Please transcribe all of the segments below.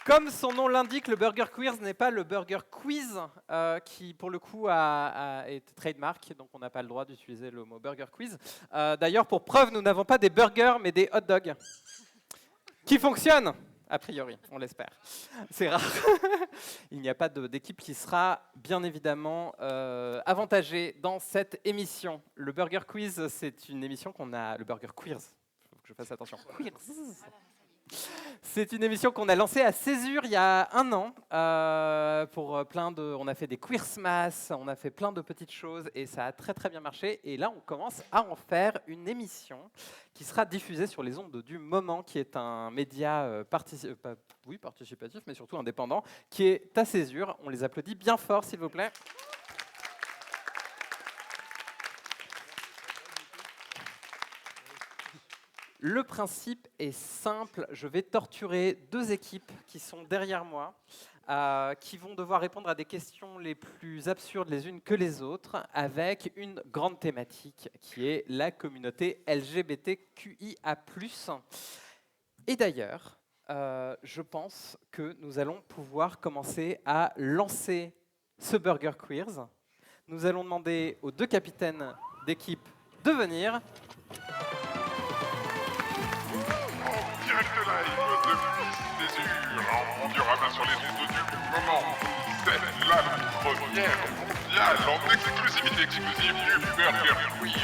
Comme son nom l'indique, le Burger Quiz n'est pas le Burger Quiz qui, pour le coup, est trademark, donc on n'a pas le droit d'utiliser le mot Burger Quiz. D'ailleurs, pour preuve, nous n'avons pas des burgers, mais des hot dogs qui fonctionnent, a priori, on l'espère. C'est rare. Il n'y a pas d'équipe qui sera, bien évidemment, avantagée dans cette émission. Le Burger Quiz, c'est une émission qu'on a... Le Burger Quiz, il faut que je fasse attention. Quiz. C'est une émission qu'on a lancée à Césure il y a 1 an. On a fait des Queersmas, on a fait plein de petites choses et ça a très très bien marché. Et là, on commence à en faire une émission qui sera diffusée sur les ondes du Moment, qui est un média participatif, mais surtout indépendant, qui est à Césure. On les applaudit bien fort, s'il vous plaît. Le principe est simple, je vais torturer 2 équipes qui sont derrière moi, qui vont devoir répondre à des questions les plus absurdes les unes que les autres, avec une grande thématique qui est la communauté LGBTQIA+. Et d'ailleurs, je pense que nous allons pouvoir commencer à lancer ce Burger Quiz. Nous allons demander aux 2 capitaines d'équipe de venir. Direct live depuis Césure, en diorama sur les ondes du Moment. C'est la première mondiale en exclusivité du Burger Quiz.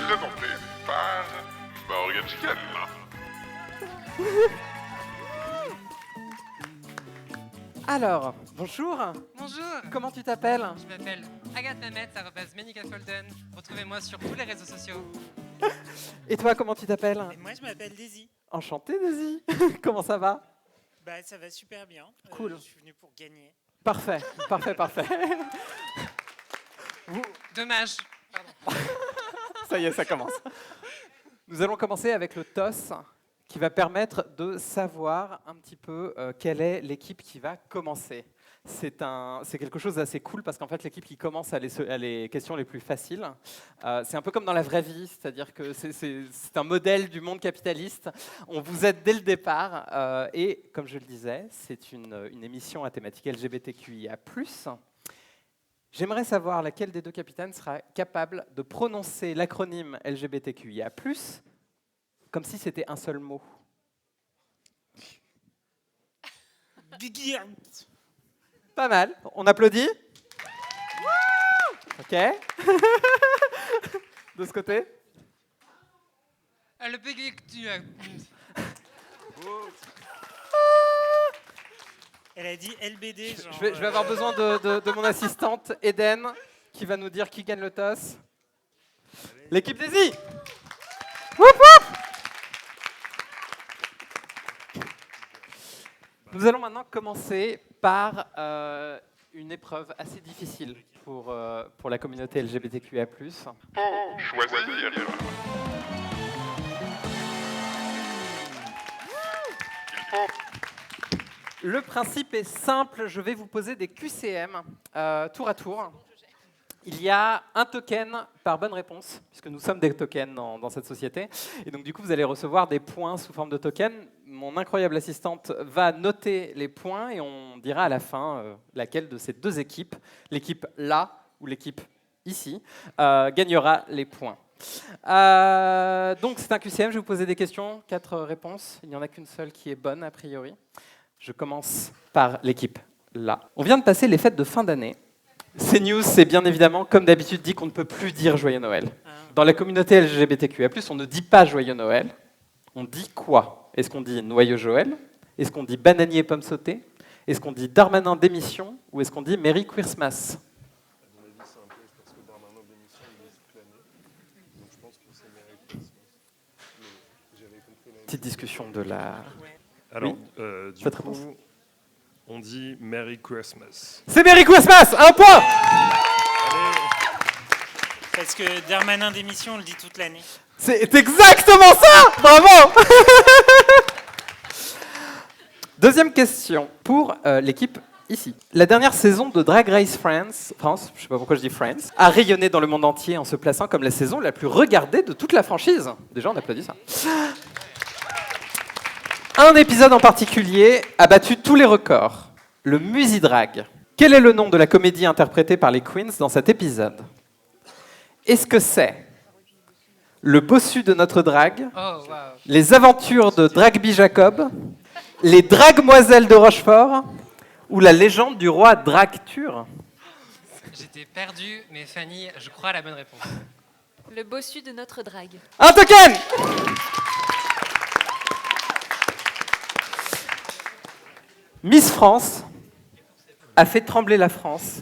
Présenté par Morgan Chicken. Alors, bonjour. Bonjour, Comment tu t'appelles? je m'appelle Agathe Mamet, @Menica_Folden. Retrouvez-moi sur tous les réseaux sociaux. Et toi, comment tu t'appelles? Et moi, je m'appelle Daisy. Enchanté, Daisy. Comment ça va? Bah, ça va super bien. Cool. Je suis venu pour gagner. Parfait, parfait, parfait. Dommage. Ça y est, ça commence. Nous allons commencer avec le toss qui va permettre de savoir un petit peu quelle est l'équipe qui va commencer. C'est quelque chose d'assez cool parce qu'en fait, l'équipe qui commence a les questions les plus faciles. C'est un peu comme dans la vraie vie, c'est-à-dire que c'est un modèle du monde capitaliste. On vous aide dès le départ. Et comme je le disais, c'est une émission à thématique LGBTQIA+. J'aimerais savoir laquelle des 2 capitaines sera capable de prononcer l'acronyme LGBTQIA+, comme si c'était un seul mot. Pas mal. On applaudit. Ok. De ce côté. Le bébé que tu as. Elle a dit LBD. Genre, Je vais avoir besoin de mon assistante Eden qui va nous dire qui gagne le toss. L'équipe Daisy. Woup, woup. Nous allons maintenant commencer par une épreuve assez difficile pour la communauté LGBTQIA+. Choisir. Le principe est simple, je vais vous poser des QCM tour à tour. Il y a un token par bonne réponse, puisque nous sommes des tokens dans cette société. Et donc du coup, vous allez recevoir des points sous forme de token. Mon incroyable assistante va noter les points et on dira à la fin laquelle de ces 2 équipes, l'équipe là ou l'équipe ici, gagnera les points. Donc c'est un QCM, je vais vous poser des questions, 4 réponses. Il n'y en a qu'une seule qui est bonne a priori. Je commence par l'équipe là. On vient de passer les fêtes de fin d'année. CNews, c'est bien évidemment, comme d'habitude, dit qu'on ne peut plus dire Joyeux Noël. Dans la communauté LGBTQIA+, on ne dit pas Joyeux Noël. On dit quoi? Est-ce qu'on dit Noyeux Joël? Est-ce qu'on dit Bananier et Pommes sautées? Est-ce qu'on dit Darmanin démission? Ou est-ce qu'on dit Merry Queersmas? À mon avis, c'est un piège parce que Darmanin démission, il est toute l'année. Donc je pense que c'est Merry Christmas. Mais j'avais compris la Petite discussion de la... Alors, Oui. du Faites réponse. coup, on dit Merry Christmas. C'est Merry Queersmas! 1 point! Allez, Parce que Darmanin d'émission, on le dit toute l'année. C'est exactement ça! Bravo! Deuxième question pour l'équipe ici. La dernière saison de Drag Race France, je ne sais pas pourquoi je dis France, a rayonné dans le monde entier en se plaçant comme la saison la plus regardée de toute la franchise. Déjà, on applaudit ça. Un épisode en particulier a battu tous les records, le Musidrag. Quel est le nom de la comédie interprétée par les Queens dans cet épisode? Est-ce que c'est le bossu de notre drague, Oh, waouh. les aventures de Dragby Jacob, les Dragmoiselles de Rochefort ou la légende du roi Dracture? J'étais perdu, mais Fanny, je crois à la bonne réponse. Le bossu de notre drague. Un token! Miss France a fait trembler la France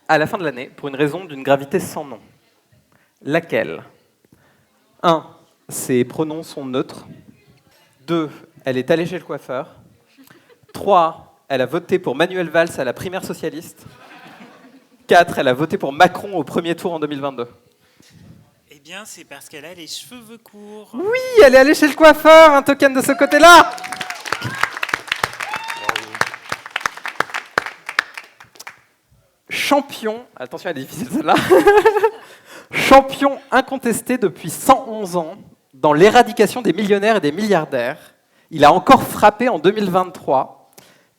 à la fin de l'année pour une raison d'une gravité sans nom. Laquelle? 1. Ses pronoms sont neutres. 2. Elle est allée chez le coiffeur. 3. Elle a voté pour Manuel Valls à la primaire socialiste. 4. Elle a voté pour Macron au premier tour en 2022. Eh bien, c'est parce qu'elle a les cheveux courts. Oui, elle est allée chez le coiffeur, un token de ce côté-là. Champion, attention, elle est difficile celle-là. Champion incontesté depuis 111 ans dans l'éradication des millionnaires et des milliardaires. Il a encore frappé en 2023,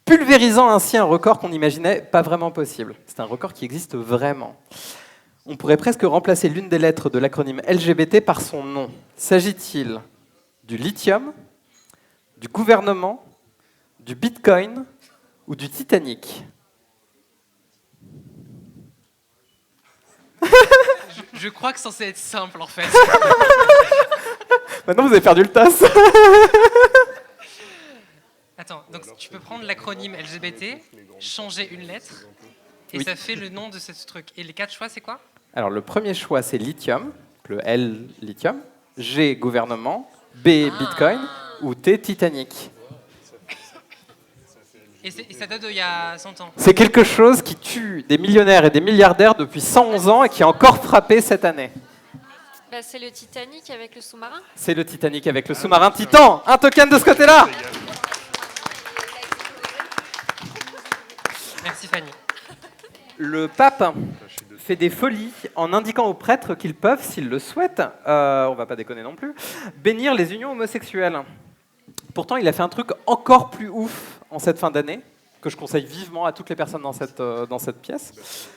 pulvérisant ainsi un record qu'on n'imaginait pas vraiment possible. C'est un record qui existe vraiment. On pourrait presque remplacer l'une des lettres de l'acronyme LGBT par son nom. S'agit-il du lithium, du gouvernement, du bitcoin ou du Titanic? Je crois que c'est censé être simple en fait. Maintenant, vous avez perdu le tasse. Attends, donc tu peux prendre l'acronyme LGBT, changer une lettre, et Oui. ça fait le nom de ce truc. Et les 4 choix, c'est quoi? Alors, le premier choix, c'est lithium, le L, lithium, G, gouvernement, B, bitcoin, ou T, Titanic. Et ça date d'il y a 100 ans. C'est quelque chose qui tue des millionnaires et des milliardaires depuis 111 ans et qui a encore frappé cette année. Bah, c'est le Titanic avec le sous-marin. C'est le Titanic avec le sous-marin Titan. Un token de ce côté-là. Merci Fanny. Le pape fait des folies en indiquant aux prêtres qu'ils peuvent, s'ils le souhaitent, on va pas déconner non plus, bénir les unions homosexuelles. Pourtant, il a fait un truc encore plus ouf en cette fin d'année, que je conseille vivement à toutes les personnes dans cette pièce.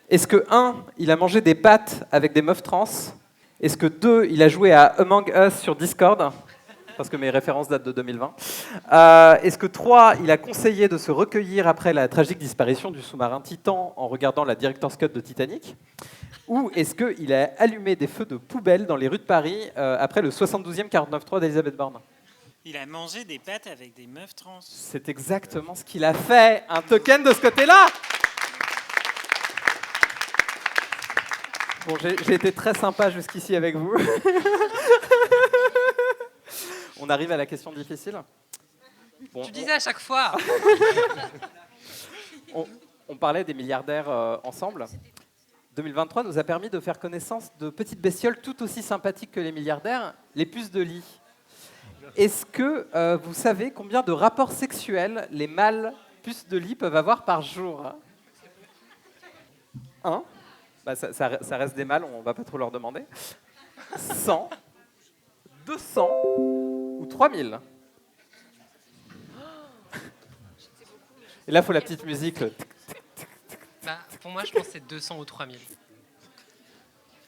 Est-ce que 1, il a mangé des pâtes avec des meufs trans? Est-ce que 2, il a joué à Among Us sur Discord? Parce que mes références datent de 2020. Est-ce que 3, il a conseillé de se recueillir après la tragique disparition du sous-marin Titan en regardant la Director's Cut de Titanic? Ou est-ce qu'il a allumé des feux de poubelle dans les rues de Paris après le 72e 49.3 d'Elisabeth Borne? Il a mangé des pâtes avec des meufs trans. C'est exactement ce qu'il a fait. Un token de ce côté-là. Bon, j'ai été très sympa jusqu'ici avec vous. On arrive à la question difficile. Bon, Tu disais à chaque fois. on parlait des milliardaires ensemble. 2023 nous a permis de faire connaissance de petites bestioles tout aussi sympathiques que les milliardaires, les puces de lit. Est-ce que vous savez combien de rapports sexuels les mâles puces de lit peuvent avoir par jour? 1, bah ça reste des mâles, on ne va pas trop leur demander. 100, 200 ou 3000. Et là, il faut la petite musique. Bah, pour moi, je pense que c'est 200 ou 3000.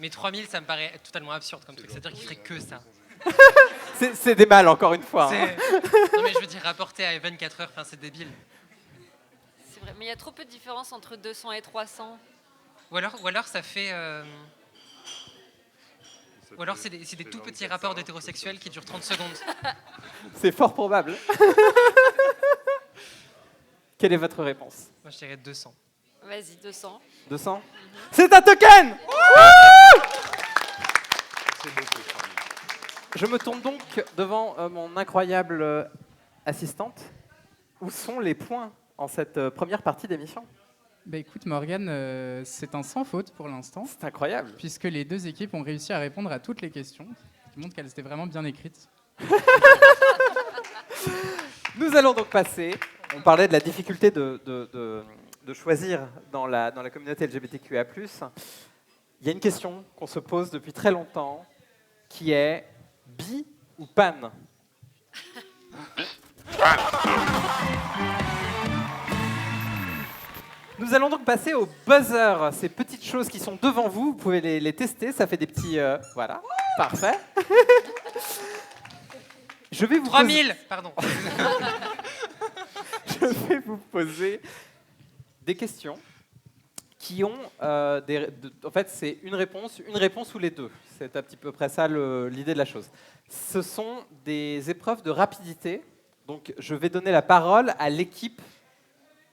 Mais 3000, ça me paraît totalement absurde comme truc. C'est-à-dire qu'il ferait que ça. C'est des mâles, encore une fois. Hein. Non, mais je veux dire, rapporté à 24 heures, c'est débile. C'est vrai, mais il y a trop peu de différence entre 200 et 300. Ou alors ça fait. Ou alors c'est des tout petits rapports d'hétérosexuels qui durent 30 secondes. C'est fort probable. Quelle est votre réponse? Moi, je dirais 200. Vas-y, 200. 200? C'est un token! Je me tourne donc devant mon incroyable assistante. Où sont les points en cette première partie d'émission? Bah écoute Morgane, c'est un sans faute pour l'instant, C'est incroyable. puisque les deux équipes ont réussi à répondre à toutes les questions, ce qui montre qu'elles étaient vraiment bien écrites. Nous allons donc passer. On parlait de la difficulté de choisir dans la communauté LGBTQIA+. Il y a une question qu'on se pose depuis très longtemps, qui est bi ou pan? Nous allons donc passer au buzzer. Ces petites choses qui sont devant vous, vous pouvez les tester. Ça fait des petits... voilà, parfait. Je vais vous 3000, pardon. Je vais vous poser des questions qui ont en fait, c'est une réponse ou les deux. C'est à petit peu près ça l'idée de la chose. Ce sont des épreuves de rapidité. Donc, je vais donner la parole à l'équipe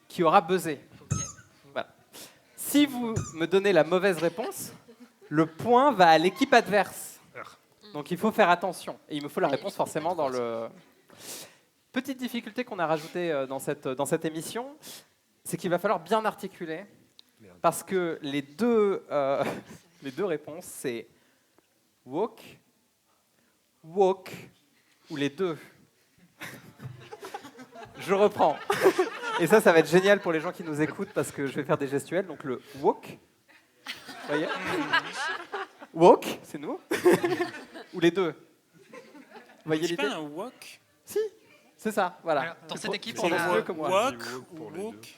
qui aura buzzé. Voilà. Si vous me donnez la mauvaise réponse, le point va à l'équipe adverse. Donc, il faut faire attention. Et il me faut la réponse forcément dans le... Petite difficulté qu'on a rajoutée dans cette émission, c'est qu'il va falloir bien articuler. Parce que les deux réponses, c'est walk, walk ou les deux. Je reprends. Et ça va être génial pour les gens qui nous écoutent parce que je vais faire des gestuels. Donc le walk, vous voyez, walk, c'est nous, ou les deux. Vous voyez C'est l'idée? pas un walk? Si, c'est ça, voilà. Alors, dans cette équipe, C'est on a- mieux que moi. Walk pour ou les walk?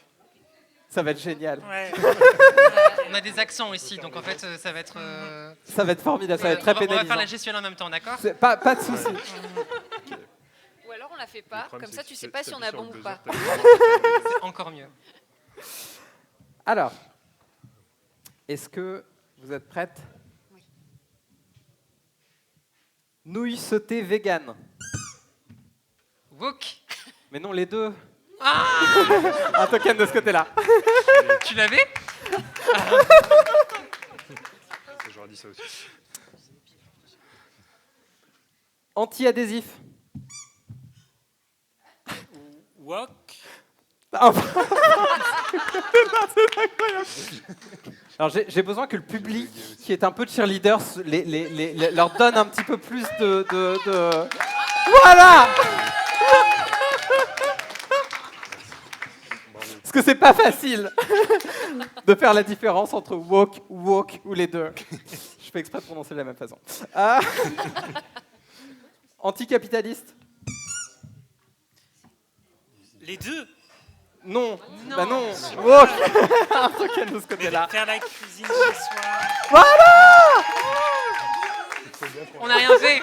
Ça va être génial. Ouais. On a des accents ici, donc en fait, ça va être... Ça va être formidable, ça va être on très va faire pénalisant. la gestuelle en même temps, d'accord? Pas de souci. Ou alors on la fait Le pas, problème, comme c'est ça que tu sais si pas si on t'appuies a sur bon le ou buzzer, pas. t'as- C'est encore mieux. Alors, est-ce que vous êtes prête? Oui. Nouilles sautées vegan. Wok. Mais non, les deux. Ah, Un token de ce côté-là. tu l'avais? J'aurais dit ça aussi. Anti-adhésif. Walk? Enfin. C'est incroyable. Alors j'ai besoin que le public, qui est un peu cheerleader, leur donne un petit peu plus de... Voilà. Parce que c'est pas facile de faire la différence entre walk ou les deux. Je fais exprès de prononcer de la même façon. Anticapitaliste. Les deux? Non. Non. Bah non. Walk. Un token de ce côté-là. Faire la cuisine chez soi? Voilà. On n'a rien fait.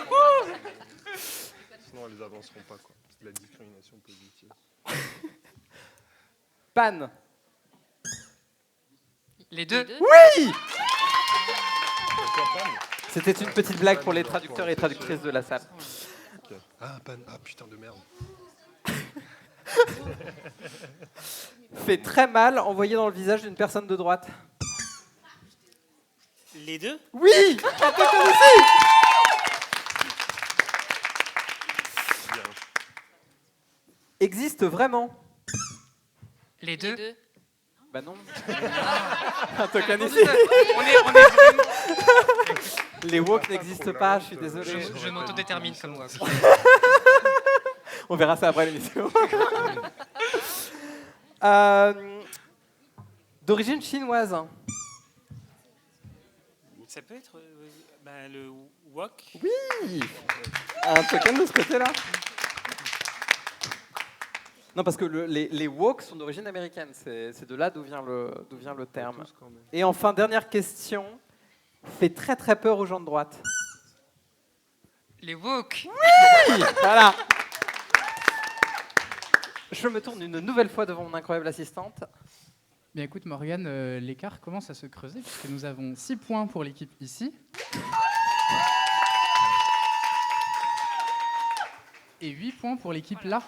Sinon, elles avanceront pas, quoi. C'est de la discrimination positive. Panne. Les deux. Oui. Pourquoi panne? C'était une petite blague pour les traducteurs et traductrices de la salle. Ok. Ah, panne. Ah, putain de merde. Fait très mal envoyé dans le visage d'une personne de droite. Les deux? Oui. Un token aussi. Bien. Existe vraiment. Les Les deux. deux. Bah non. Un token On ici. est vraiment... Les woke n'existent pas, je suis désolé. Je m'autodétermine comme moi. On verra ça après l'émission. D'origine chinoise. Ça peut être le walk? Oui. Un token de ce côté-là. Non, parce que les woke sont d'origine américaine. C'est de là d'où vient le terme. Tous, quand même. Et enfin, dernière question. Fait très très peur aux gens de droite. Les wok. Voilà. Je me tourne une nouvelle fois devant mon incroyable assistante. Bien écoute Morgane, l'écart commence à se creuser puisque nous avons 6 points pour l'équipe ici. Et 8 points pour l'équipe là.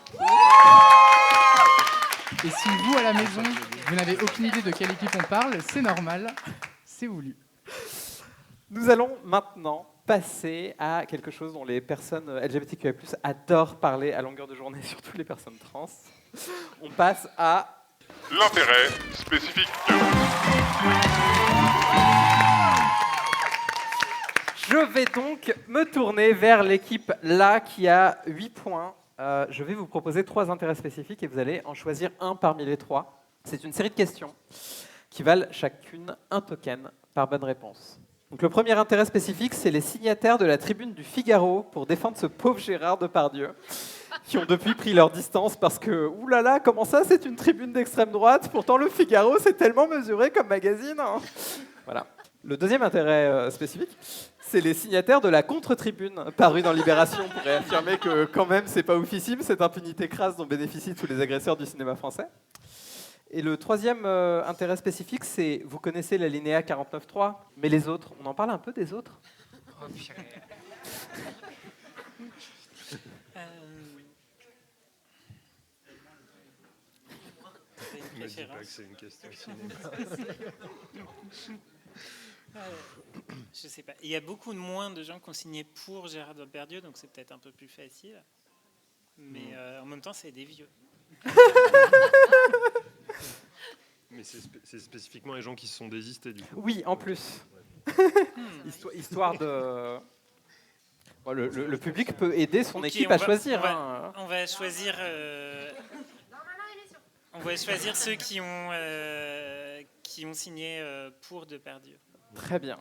Et si vous à la maison, vous n'avez aucune idée de quelle équipe on parle, c'est normal, c'est voulu. Nous allons maintenant passer à quelque chose dont les personnes LGBTQI+ adorent parler à longueur de journée, surtout les personnes trans. On passe à... L'intérêt spécifique. Je vais donc me tourner vers l'équipe là qui a 8 points. Je vais vous proposer 3 intérêts spécifiques et vous allez en choisir un parmi les 3. C'est une série de questions qui valent chacune un token par bonne réponse. Donc le premier intérêt spécifique, c'est les signataires de la tribune du Figaro pour défendre ce pauvre Gérard Depardieu. qui ont depuis pris leur distance parce que, oulala, comment ça, c'est une tribune d'extrême droite? Pourtant, Le Figaro, c'est tellement mesuré comme magazine. Hein. Voilà. Le deuxième intérêt spécifique, c'est les signataires de la contre-tribune parue dans Libération pour réaffirmer que, quand même, c'est pas oufissime, cette impunité crasse dont bénéficient tous les agresseurs du cinéma français. Et le troisième intérêt spécifique, c'est, vous connaissez l'alinéa 49.3, mais les autres, on en parle un peu des autres? Oh, purée. Ne dis pas que c'est une question cinéma. Je sais pas. Il y a beaucoup moins de gens qui ont signé pour Gérard Depardieu, donc c'est peut-être un peu plus facile. Mais en même temps, c'est des vieux. Mais c'est spécifiquement les gens qui se sont désistés du coup. Oui, en plus. Histoire de... Bon, le public peut aider son équipe à choisir. On va choisir... On va choisir ceux qui ont signé pour Depardieu. Très bien.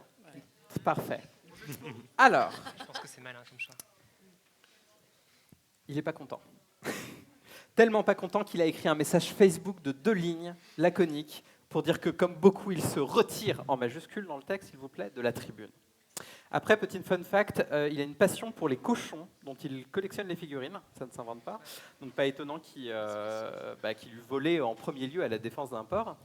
Parfait. Alors, Je pense que c'est malin comme choix. il n'est pas content. Tellement pas content qu'il a écrit un message Facebook de 2 lignes, laconique, pour dire que, comme beaucoup, il se retire, en majuscule dans le texte, s'il vous plaît, de la tribune. Après, petit fun fact, il a une passion pour les cochons, dont il collectionne les figurines, ça ne s'invente pas, donc pas étonnant qu'il lui volait en premier lieu à la défense d'un porc.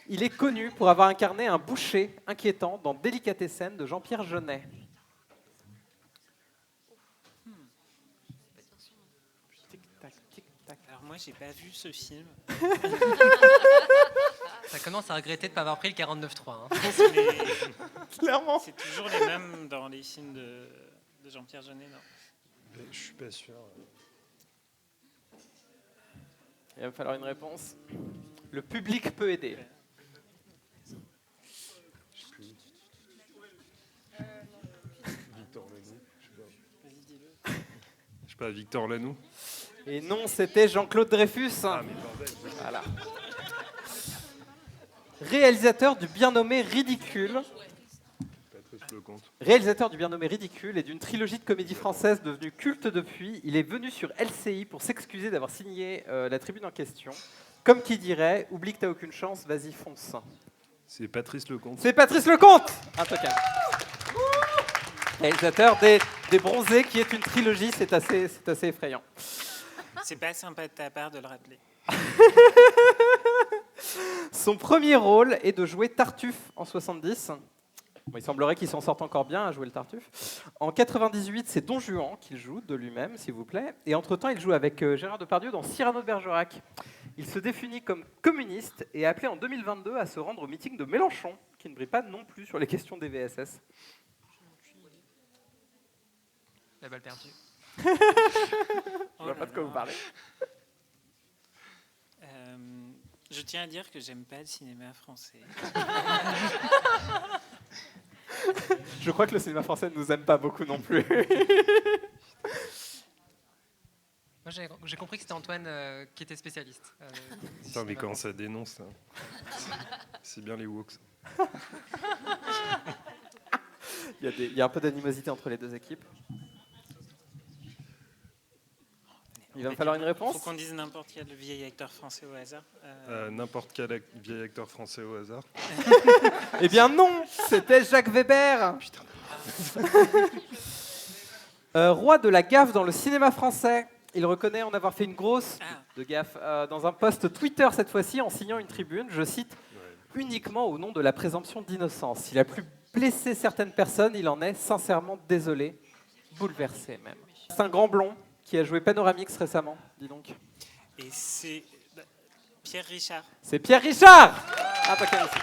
Il est connu pour avoir incarné un boucher inquiétant dans Délicatessen de Jean-Pierre Jeunet. Tic-tac, tic-tac. Alors moi, j'ai pas vu ce film. Ça commence à regretter de ne pas avoir pris le 49.3. Hein. Clairement. C'est toujours les mêmes dans les films de Jean-Pierre Jeunet, non? Mais je suis pas sûr. Il va me falloir une réponse. Le public peut aider. Je sais plus. Victor Lanoux. Je sais pas, Victor Lanoux. Et non, c'était Jean-Claude Dreyfus. Ah mais bordel. Voilà. Réalisateur du bien nommé Ridicule. Patrice Lecomte. Réalisateur du bien nommé Ridicule et d'une trilogie de comédies françaises devenue culte depuis, il est venu sur LCI pour s'excuser d'avoir signé la tribune en question. Comme qui dirait, oublie que t'as aucune chance, vas-y fonce. C'est Patrice Lecomte. C'est Patrice Lecomte. Un token. Réalisateur des Bronzés, qui est une trilogie, c'est assez effrayant. C'est pas sympa de ta part de le rappeler. Son premier rôle est de jouer Tartuffe en 70. Bon, il semblerait qu'il s'en sorte encore bien à jouer le Tartuffe. En 98, c'est Don Juan qu'il joue de lui-même, s'il vous plaît. Et entre-temps, il joue avec Gérard Depardieu dans Cyrano de Bergerac. Il se définit comme communiste et est appelé en 2022 à se rendre au meeting de Mélenchon, qui ne brille pas non plus sur les questions des VSS. La balle perdue. Je vois pas de quoi vous parlez. Je tiens à dire que j'aime pas le cinéma français. Je crois que le cinéma français ne nous aime pas beaucoup non plus. Moi, j'ai compris que c'était Antoine qui était spécialiste. Putain, mais comment ça dénonce, là. C'est bien les woks. Il y a un peu d'animosité entre les deux équipes. Il va me falloir une réponse. Faut qu'on dise n'importe quel vieil acteur français au hasard. N'importe quel vieil acteur français au hasard. Eh bien non, c'était Jacques Weber. Putain. Roi de la gaffe dans le cinéma français. Il reconnaît en avoir fait une grosse de gaffe dans un post Twitter cette fois-ci en signant une tribune, je cite, uniquement au nom de la présomption d'innocence. S'il a pu blesser certaines personnes, il en est sincèrement désolé, bouleversé même. C'est un grand blond qui a joué Panoramix récemment, dis donc. Et c'est Pierre Richard. C'est Pierre Richard. Ah, pas qu'un ici.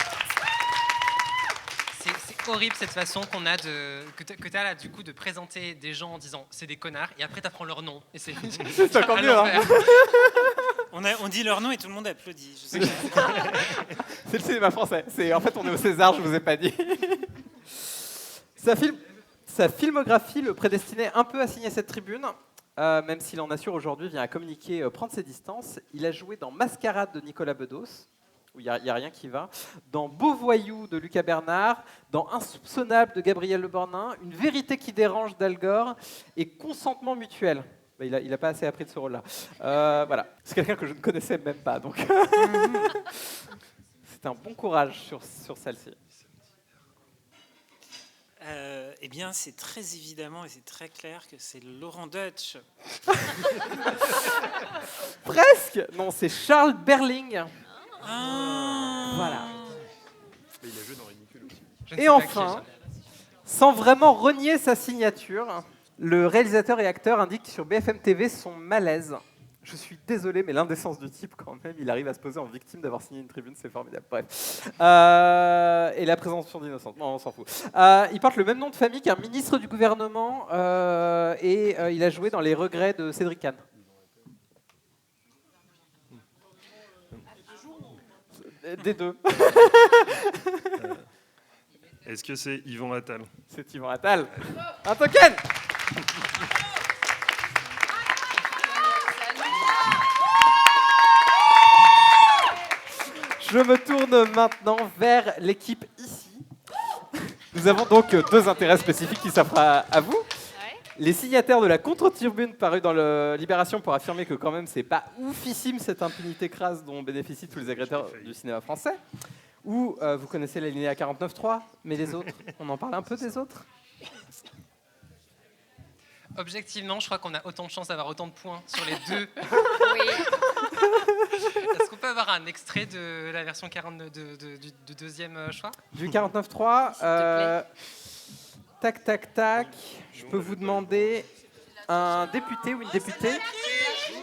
C'est horrible cette façon qu'on a que tu as là du coup de présenter des gens en disant c'est des connards et après tu apprends leur nom et c'est encore mieux. Hein. On dit leur nom et tout le monde applaudit. Je sais pas. C'est le cinéma français. En fait, on est au César, je vous ai pas dit. Sa filmographie le prédestinait un peu à signer cette tribune, même s'il en assure aujourd'hui, vient à communiquer, prendre ses distances. Il a joué dans Mascarade de Nicolas Bedos, où il n'y a rien qui va, dans Beau Voyou de Lucas Bernard, dans Insoupçonnable de Gabriel Le Bornin, Une vérité qui dérange d'Al Gore et Consentement mutuel Bah, il a pas assez appris de ce rôle-là. Voilà. C'est quelqu'un que je ne connaissais même pas, donc c'est un bon courage sur celle-ci. Eh bien, c'est très évidemment et c'est très clair que c'est Laurent Deutsch. Presque. Non, c'est Charles Berling. Ah. Voilà. Mais il a joué dans Ridicule aussi. Je ne Et sais pas qui est enfin, Charles. sans vraiment renier sa signature, le réalisateur et acteur indique sur BFM TV son malaise. Je suis désolé, mais l'indécence du type, quand même, il arrive à se poser en victime d'avoir signé une tribune, c'est formidable. Bref. Et la présomption d'innocence, non, on s'en fout. Il porte le même nom de famille qu'un ministre du gouvernement et il a joué dans Les Regrets de Cédric Kahn. Des deux. Est-ce que c'est Yvan Attal? C'est Yvan Attal. Un token. Je me tourne maintenant vers l'équipe ici. Nous avons donc deux intérêts spécifiques qui s'offrent à vous. Ouais. Les signataires de la contre-tribune parue dans le Libération pour affirmer que quand même c'est pas oufissime cette impunité crasse dont bénéficient tous les agresseurs du cinéma français. Ou vous connaissez l'alinéa 49.3, mais les autres, on en parle un peu des autres? Objectivement, je crois qu'on a autant de chances d'avoir autant de points sur les deux. Oui. Est-ce qu'on peut avoir un extrait de la version 42 du deuxième choix? Du 49.3, tac, tac, tac, je peux vous demander un député ou une députée? C'est pas nous qui le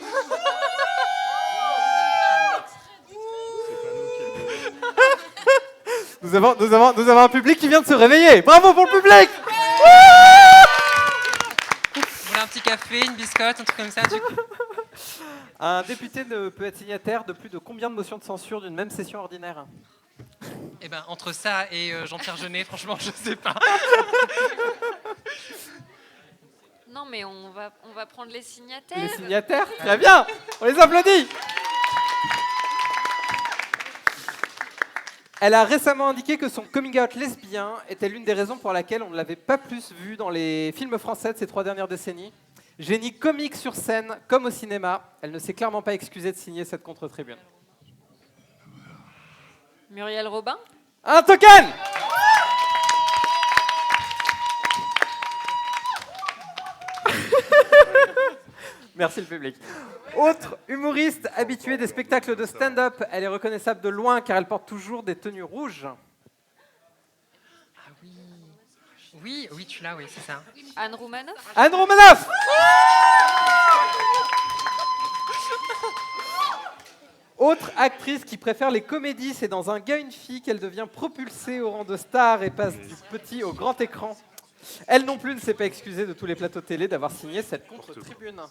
Nous avons un public qui vient de se réveiller. Bravo pour le public! Vous voulez un petit café, une biscotte, un truc comme ça du coup? Un député ne peut être signataire de plus de combien de motions de censure d'une même session ordinaire? Eh ben entre ça et Jean-Pierre Jeunet, franchement, je sais pas. Non, mais on va prendre les signataires. Les signataires? Très bien! On les applaudit! Elle a récemment indiqué que son coming out lesbien était l'une des raisons pour laquelle on ne l'avait pas plus vue dans les films français de ces 3 dernières décennies. Génie comique sur scène comme au cinéma, elle ne s'est clairement pas excusée de signer cette contre-tribune. Muriel Robin. Un token! Merci le public. Autre humoriste habituée des spectacles de stand-up, elle est reconnaissable de loin car elle porte toujours des tenues rouges. Ah oui. Oui, oui, tu l'as, oui, c'est ça. Anne Roumanoff. Anne Romanoff! Autre actrice qui préfère les comédies, c'est dans Un gars, une fille qu'elle devient propulsée au rang de star et passe du petit au grand écran. Elle non plus ne s'est pas excusée de tous les plateaux télé d'avoir signé cette contre-tribune.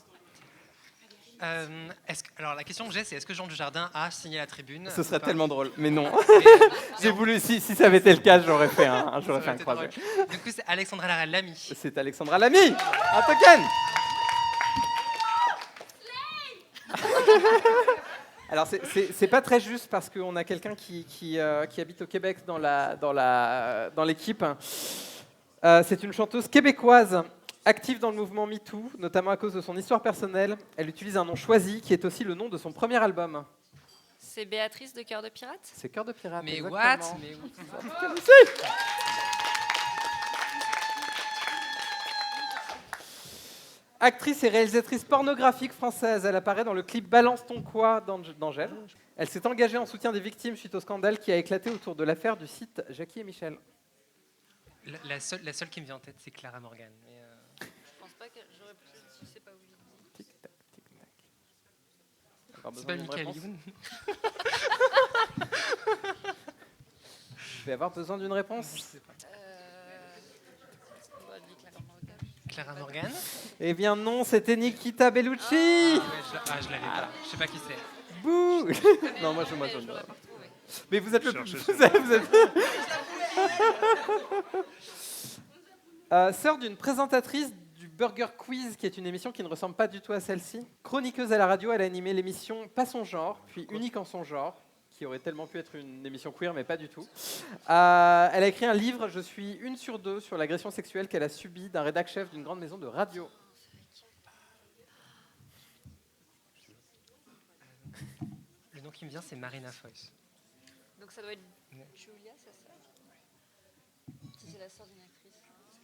Alors la question que j'ai, c'est est-ce que Jean Dujardin a signé la tribune? Ce serait ou pas? tellement drôle, mais non. Mais, J'ai voulu, si ça avait été le cas, j'aurais fait un ça aurait été croisé. drôle. Du coup, c'est Alexandra Lamy. C'est Alexandra Lamy. Un token. Alors c'est pas très juste parce qu'on a quelqu'un qui habite au Québec dans l'équipe. C'est une chanteuse québécoise active dans le mouvement MeToo, notamment à cause de son histoire personnelle. Elle utilise un nom choisi qui est aussi le nom de son premier album. C'est Béatrice de Cœur de Pirate. C'est Cœur de Pirate. Mais exactement. what? Mais Actrice et réalisatrice pornographique française, elle apparaît dans le clip Balance ton quoi d'Angèle. Elle s'est engagée en soutien des victimes suite au scandale qui a éclaté autour de l'affaire du site Jackie et Michel. la seule qui me vient en tête, c'est Clara Morgan. Mais, Je pense pas que j'aurais pu. Je sais pas où il est. Tic tac, tic tac. Avoir c'est besoin pas d'une Michael réponse Youn. Je vais avoir besoin d'une réponse. On va dire Clara Morgan. Clara Morgan. Eh bien non, c'était Nikita Bellucci. Ouais, je l'avais pas. Je sais pas qui c'est. Bouh. Non, moi je Je ne l'aurais pas retrouvé. Mais vous êtes le Cherchez vous êtes- sœur d'une présentatrice du Burger Quiz, qui est une émission qui ne ressemble pas du tout à celle-ci. Chroniqueuse à la radio, elle a animé l'émission Pas son genre, puis Unique en son genre, qui aurait tellement pu être une émission queer, mais pas du tout. Elle a écrit un livre, Je suis 1 sur 2, sur l'agression sexuelle qu'elle a subie d'un rédac-chef d'une grande maison de radio. qui me vient, c'est Marina Foïs. Donc ça doit être Ouais. Julia, sa sœur. Si c'est la sœur d'une actrice.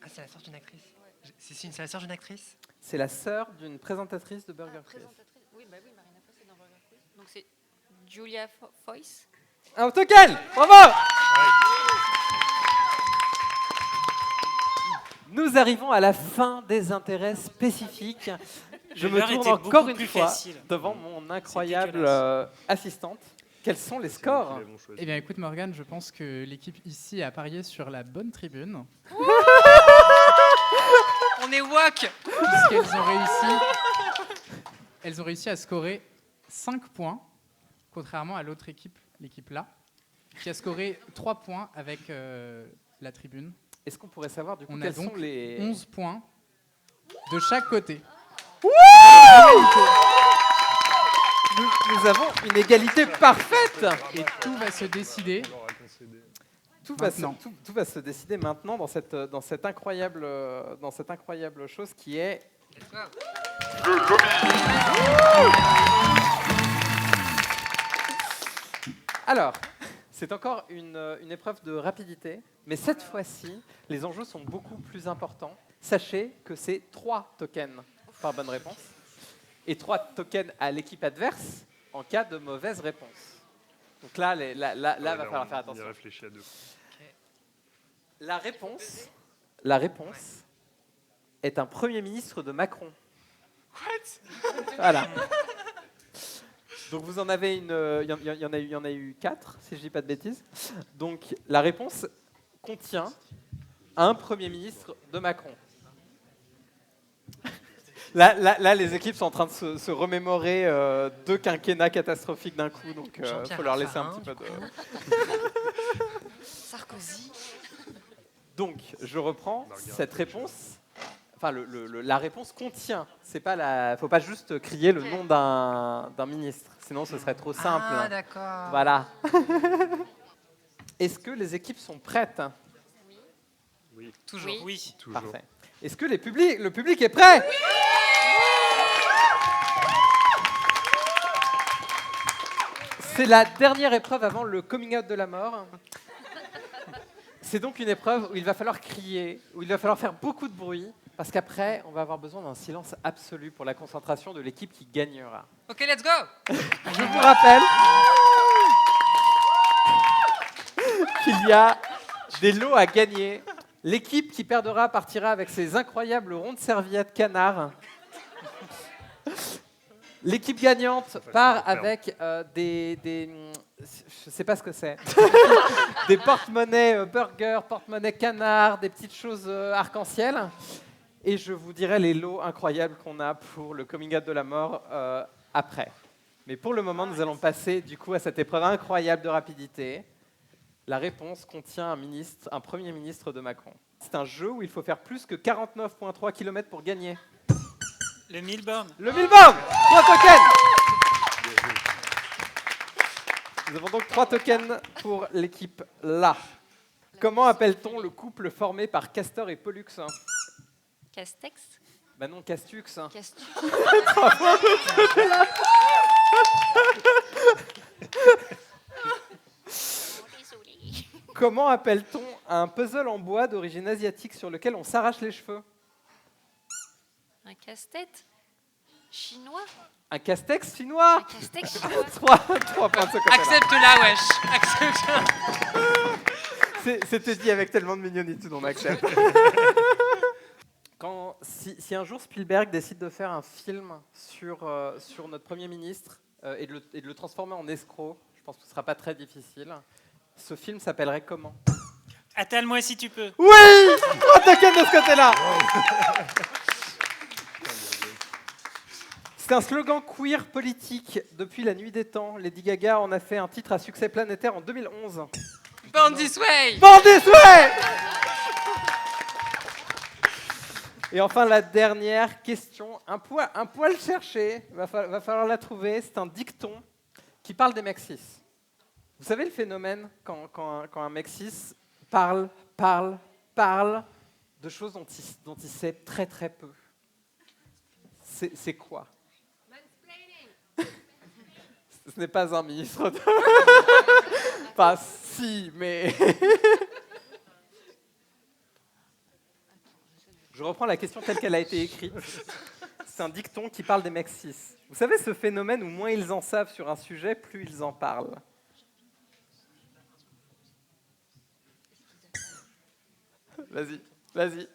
Ah, c'est la sœur d'une actrice. C'est la sœur d'une actrice. C'est la sœur d'une présentatrice de Burger Quiz. Présentatrice. Oui, bah oui, Marina Foïs est dans Burger Quiz. Donc c'est Julia Foïs. Un autocan. Bravo. Nous arrivons à la fin des intérêts spécifiques. Je me L'heure tourne était encore beaucoup une plus fois facile. devant mon incroyable dégueulasse. assistante. Quels sont les C'est nous scores? qui l'avons choisi. Eh bien, écoute, Morgane, je pense que l'équipe ici a parié sur la bonne tribune, On est wok. puisqu'elles ont réussi à scorer 5 points, contrairement à l'autre équipe, l'équipe là, qui a scoré 3 points avec la tribune. Est-ce qu'on pourrait savoir du coup On a quels donc sont les 11 points de chaque côté. Nous avons une égalité parfaite. Et tout va se décider On leur a concédé. Tout va se décider maintenant dans cette incroyable chose qui est Let's go. alors. C'est encore une épreuve de rapidité, mais cette fois-ci, les enjeux sont beaucoup plus importants. Sachez que c'est 3 tokens par bonne réponse et 3 tokens à l'équipe adverse en cas de mauvaise réponse. Donc là, va falloir faire On y attention. réfléchit à deux. La réponse est un Premier ministre de Macron. Voilà. Donc vous en avez il y en a eu 4, si je dis pas de bêtises. Donc la réponse contient un Premier ministre de Macron. Là, les équipes sont en train de se remémorer 2 quinquennats catastrophiques d'un coup, donc il Jean-Pierre faut leur laisser un Raffarin, petit peu de... Sarkozy. Donc je reprends Margaret cette Thatcher. réponse. Enfin, la réponse contient. C'est pas faut pas juste crier le nom d'un ministre, sinon ce serait trop simple. Ah, d'accord. Voilà. Est-ce que les équipes sont prêtes? Oui, Toujours. Oui. Oui. toujours. Parfait. Est-ce que le public est prêt? C'est la dernière épreuve avant le coming out de la mort. C'est donc une épreuve où il va falloir crier, où il va falloir faire beaucoup de bruit, parce qu'après, on va avoir besoin d'un silence absolu pour la concentration de l'équipe qui gagnera. Ok, let's go. Je vous rappelle qu'il y a des lots à gagner. L'équipe qui perdra partira avec ses incroyables rondes serviettes canard. L'équipe gagnante part avec je sais pas ce que c'est, des porte-monnaies burger, porte-monnaie canard, des petites choses arc-en-ciel. Et je vous dirai les lots incroyables qu'on a pour le coming out de la mort après. Mais pour le moment, nous allons passer du coup à cette épreuve incroyable de rapidité. La réponse contient un Premier ministre de Macron. C'est un jeu où il faut faire plus que 49,3 km pour gagner. Le Milborn. Le Milborn, 3 tokens. Nous avons donc 3 tokens pour l'équipe là. Comment appelle-t-on le couple formé par Castor et Pollux? Castex. Bah non, Castux. Castu. Comment appelle-t-on un puzzle en bois d'origine asiatique sur lequel on s'arrache les cheveux? Un casse-tête. Chinois. Un castex chinois. Un casse-tête chinois. 3 points de ce côté-là. Accepte-la, wesh. Accepte-la. C'était dit avec tellement de mignonitude, on accepte. Si un jour Spielberg décide de faire un film sur notre Premier ministre et de le transformer en escroc, je pense que ce ne sera pas très difficile. Ce film s'appellerait comment? Attale-moi si tu peux. Oui, 3 tokens de ce côté-là. C'est un slogan queer politique depuis la nuit des temps. Lady Gaga en a fait un titre à succès planétaire en 2011. Born this way. Born this way. Et enfin, la dernière question, un poil cherché, va falloir la trouver. C'est un dicton qui parle des mecs cis. Vous savez le phénomène quand un mec cis parle de choses dont il sait très très peu. C'est quoi? ce n'est pas un ministre. Enfin, si, mais... Je reprends la question telle qu'elle a été écrite. C'est un dicton qui parle des mecs cis. Vous savez ce phénomène où moins ils en savent sur un sujet, plus ils en parlent. Vas-y, vas-y.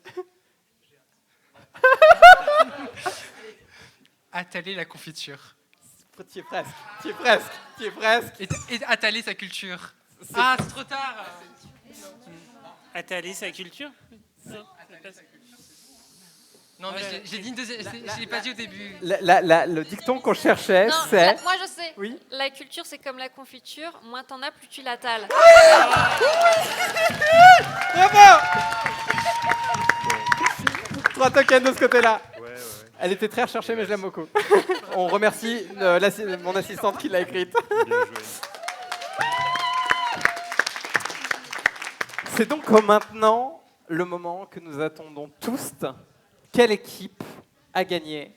Attaler la confiture. Tu y es presque, tu y es presque, tu y es presque. Et attaler sa culture. Ah, c'est trop tard. Attaler sa culture. Non, mais j'ai dit une deuxième. Je l'ai pas dit au début. Le dicton qu'on cherchait, Non, c'est... moi je sais. Oui. La culture, c'est comme la confiture. Moins t'en as, plus tu la tales. Bravo 3 tokens de ce côté-là. Ouais. Elle était très recherchée, mais je l'aime beaucoup. On remercie mon assistante qui l'a écrite. Bien joué. C'est donc maintenant le moment que nous attendons tous. Quelle équipe a gagné?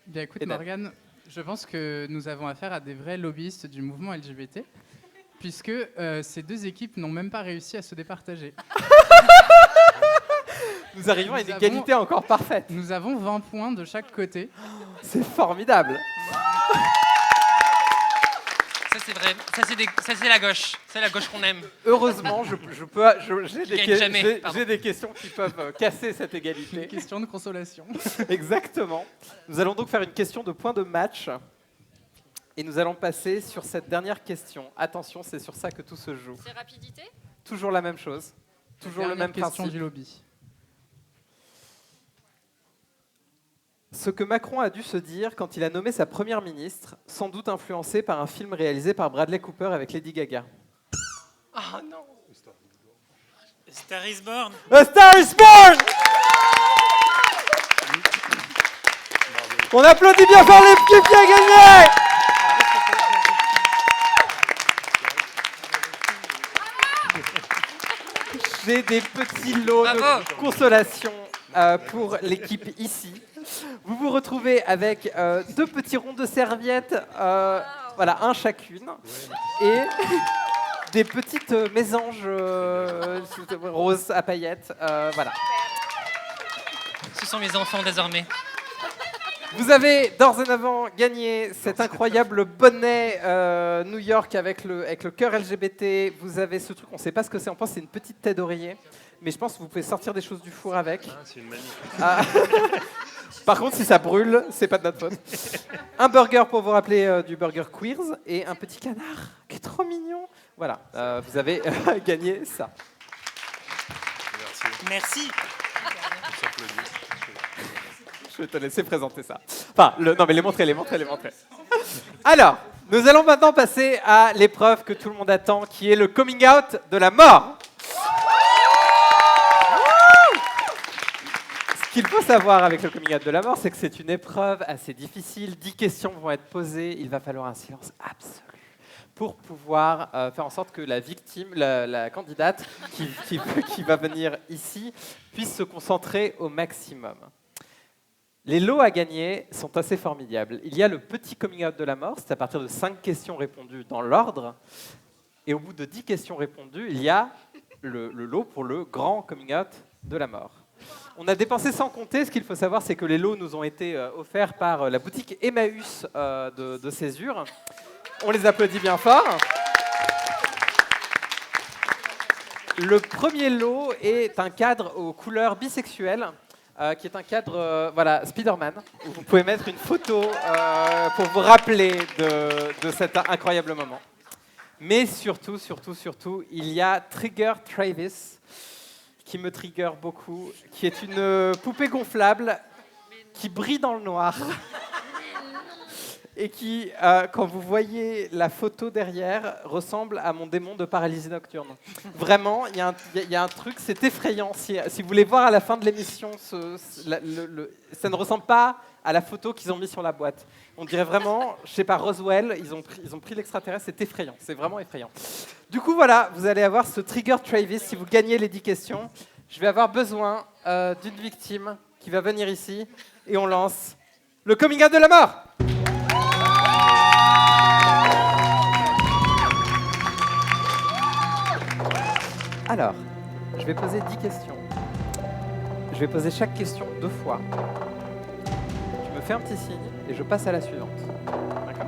Bien écoute, Eden. Morgane, je pense que nous avons affaire à des vrais lobbyistes du mouvement LGBT, puisque ces deux équipes n'ont même pas réussi à se départager. Nous arrivons à une Nous égalité encore parfaite. Nous avons 20 points de chaque côté. C'est formidable. Ça, c'est vrai. Ça, c'est la gauche. C'est la gauche qu'on aime. Heureusement, j'ai gagne jamais, pardon. des questions qui peuvent casser cette égalité. Une question de consolation. Exactement. Nous allons donc faire une question de point de match. Et nous allons passer sur cette dernière question. Attention, c'est sur ça que tout se joue. C'est rapidité. Toujours la même chose. Toujours le même question principe. du lobby. Ce que Macron a dû se dire quand il a nommé sa première ministre, sans doute influencé par un film réalisé par Bradley Cooper avec Lady Gaga. Ah non. Star is Born. A Star is Born! On applaudit bien fort l'équipe qui a gagné! J'ai des petits lots Bravo. de consolation pour l'équipe ici. Vous vous retrouvez avec 2 petits ronds de serviettes, voilà, un chacune, et des petites mésanges roses à paillettes, voilà. Ce sont mes enfants désormais. Vous avez d'ores et avant gagné cet incroyable bonnet New York avec le cœur LGBT. Vous avez ce truc, on ne sait pas ce que c'est, on pense que c'est une petite tête d'oreiller. Mais je pense que vous pouvez sortir des choses du four avec. Ah, c'est une magnifique. Ah. Par contre, si ça brûle, c'est pas de notre faute. Un burger pour vous rappeler du Burger Queers et un petit canard qui est trop mignon. Voilà, vous avez gagné ça. Merci. Merci. On s'applaudit. Je vais te laisser présenter ça. Enfin, non mais les montrer. Alors, nous allons maintenant passer à l'épreuve que tout le monde attend, qui est le coming out de la mort. Ce qu'il faut savoir avec le coming out de la mort, c'est que c'est une épreuve assez difficile. 10 questions vont être posées. Il va falloir un silence absolu pour pouvoir faire en sorte que la victime, la candidate qui va venir ici, puisse se concentrer au maximum. Les lots à gagner sont assez formidables. Il y a le petit coming out de la mort, c'est à partir de 5 questions répondues dans l'ordre. Et au bout de 10 questions répondues, il y a le lot pour le grand coming out de la mort. On a dépensé sans compter. Ce qu'il faut savoir, c'est que les lots nous ont été offerts par la boutique Emmaüs de Césure. On les applaudit bien fort. Le premier lot est un cadre aux couleurs bisexuelles, qui est un cadre voilà, Spider-Man, où vous pouvez mettre une photo pour vous rappeler de cet incroyable moment. Mais surtout, il y a Trigger Travis, qui me trigger beaucoup, qui est une poupée gonflable qui brille dans le noir et qui, quand vous voyez la photo derrière, ressemble à mon démon de paralysie nocturne. Vraiment, il y a un truc, c'est effrayant. Si vous voulez voir à la fin de l'émission, ça ne ressemble pas à la photo qu'ils ont mis sur la boîte. On dirait vraiment, je sais pas, Roswell, ils ont pris l'extraterrestre, c'est effrayant, c'est vraiment effrayant. Du coup, voilà, vous allez avoir ce Trigger Travis si vous gagnez les 10 questions. Je vais avoir besoin d'une victime qui va venir ici et on lance le coming out de la mort. Alors, je vais poser 10 questions. Je vais poser chaque question 2 fois. Tu me fais un petit signe et je passe à la suivante. D'accord ?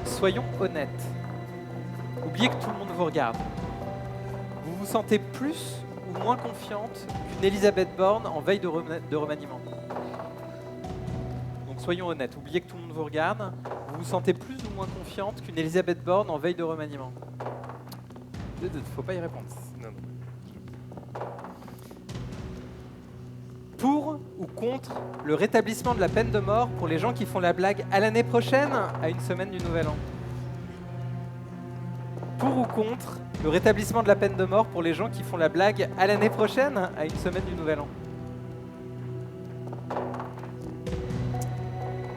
Soyons honnêtes. Oubliez que tout le monde vous regarde. Vous vous sentez plus ou moins confiante qu'une Elisabeth Borne en veille de remaniement? Donc soyons honnêtes. Oubliez que tout le monde vous regarde. Vous vous sentez plus ou moins confiante qu'une Elisabeth Borne en veille de remaniement? Faut pas y répondre. Non, non. Pour ou contre le rétablissement de la peine de mort pour les gens qui font la blague à l'année prochaine, à une semaine du Nouvel An? Pour ou contre le rétablissement de la peine de mort pour les gens qui font la blague à l'année prochaine, à une semaine du Nouvel An?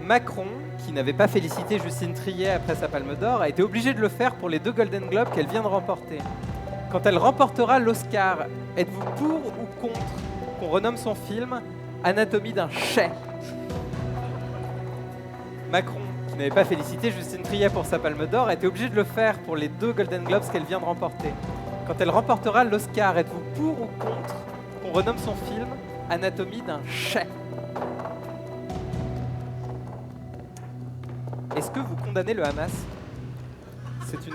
Macron, qui n'avait pas félicité Justine Triet après sa Palme d'Or, a été obligé de le faire pour les 2 Golden Globes qu'elle vient de remporter. Quand elle remportera l'Oscar, êtes-vous pour ou contre qu'on renomme son film Anatomie d'un chais? Macron, qui n'avait pas félicité Justine Triet pour sa Palme d'Or, a été obligé de le faire pour les 2 Golden Globes qu'elle vient de remporter. Quand elle remportera l'Oscar, êtes-vous pour ou contre qu'on renomme son film Anatomie d'un chais? Est-ce que vous condamnez le Hamas? C'est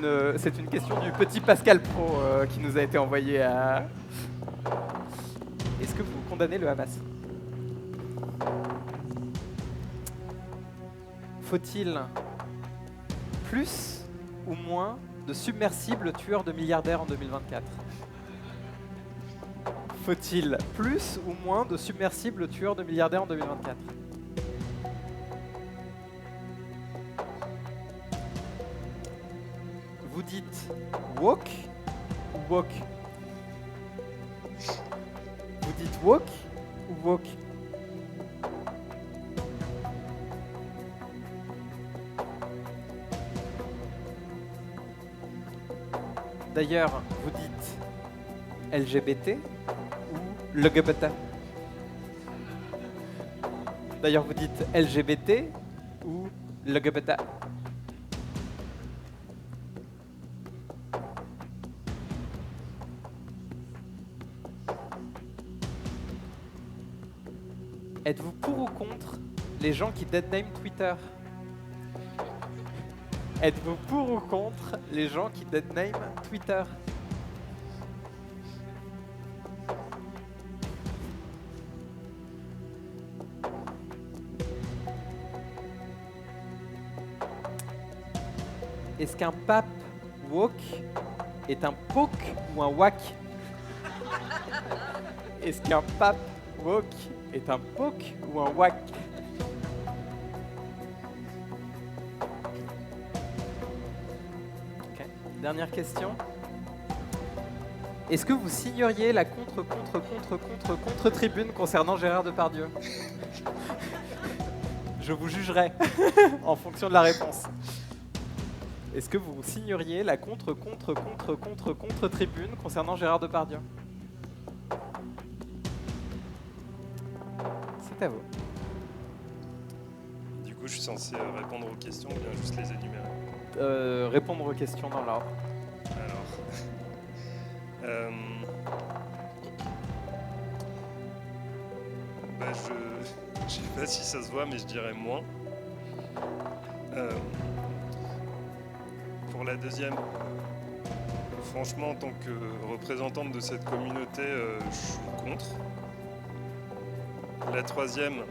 une question du petit Pascal Pro qui nous a été envoyée à... Est-ce que vous condamnez le Hamas? Faut-il plus ou moins de submersibles tueurs de milliardaires en 2024? Faut-il plus ou moins de submersibles tueurs de milliardaires en 2024? Vous dites woke ou woke? Vous dites woke ou woke? D'ailleurs, vous dites LGBT ou LGBT? D'ailleurs, vous dites LGBT ou LGBT? Êtes-vous pour ou contre les gens qui deadname Twitter? Êtes-vous pour ou contre les gens qui deadname Twitter? Est-ce qu'un pape woke est un poke ou un wack? Est-ce qu'un pape woke est un poke ou un wack? Okay. Dernière question. Est-ce que vous signeriez la contre-tribune concernant Gérard Depardieu? Je vous jugerai en fonction de la réponse. Est-ce que vous signeriez la contre-tribune concernant Gérard Depardieu? C'est à vous. Du coup, je suis censé répondre aux questions ou bien juste les énumérer? Répondre aux questions dans l'ordre. Alors... je sais pas si ça se voit, mais je dirais moins. Pour la deuxième, franchement, en tant que représentante de cette communauté, je suis contre. La troisième,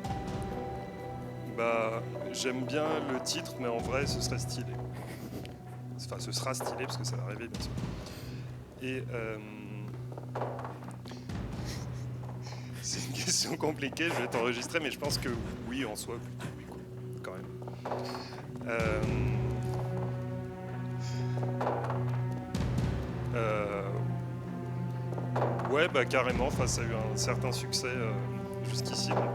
j'aime bien le titre, mais en vrai, ce serait stylé. Enfin, ce sera stylé, parce que ça va arriver, bien sûr. Et c'est une question compliquée, je vais t'enregistrer, mais je pense que oui, en soi, plutôt oui, quoi, quand même. Ouais, carrément, ça a eu un certain succès jusqu'ici, donc on ne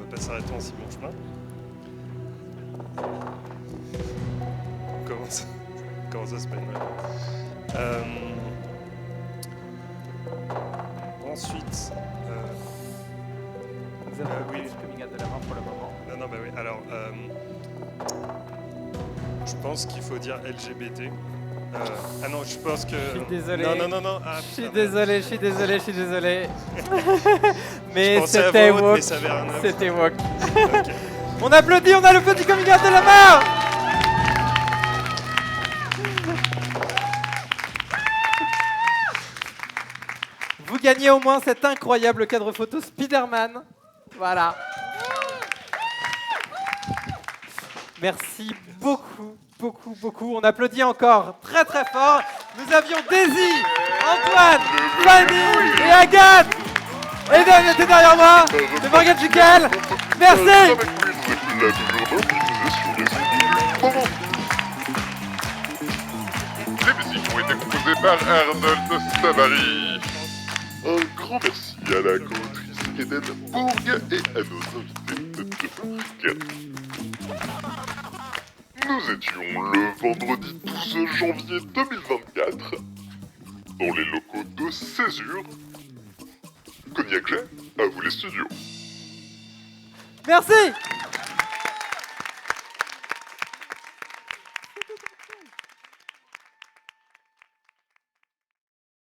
peut pas s'arrêter en si bon chemin. Comment ça se passe? Ensuite... Vous avez oui. le coming out de la main pour le moment. Non, oui. Alors, je pense qu'il faut dire LGBT. Ah non, je pense que... Je suis désolé. Non. Ah, Je suis putain, désolé, je suis désolé, je suis désolé. Mais Je pensais à c'était voix haute, woke. mais ça avait rien à voir. C'était woke. On applaudit, on a le petit coming out de la main. Vous gagnez au moins cet incroyable cadre photo Spider-Man. Voilà. Merci beaucoup, beaucoup, beaucoup. On applaudit encore très très fort. Nous avions Daisy, Antoine, Fanny et Agathe. Et Dan était derrière moi. C'est Morgane Jucal. Merci. Avec lui, vous êtes là toujours diffusée sur les ondes du moment. Les musiques ont été composées par Arnold Savary. Un grand merci à la co-autrice Eden Bourg et à nos invités de Marc. Nous étions le vendredi 12 janvier 2024 dans les locaux de Césure. Cognac Jet, à vous les studios. Merci.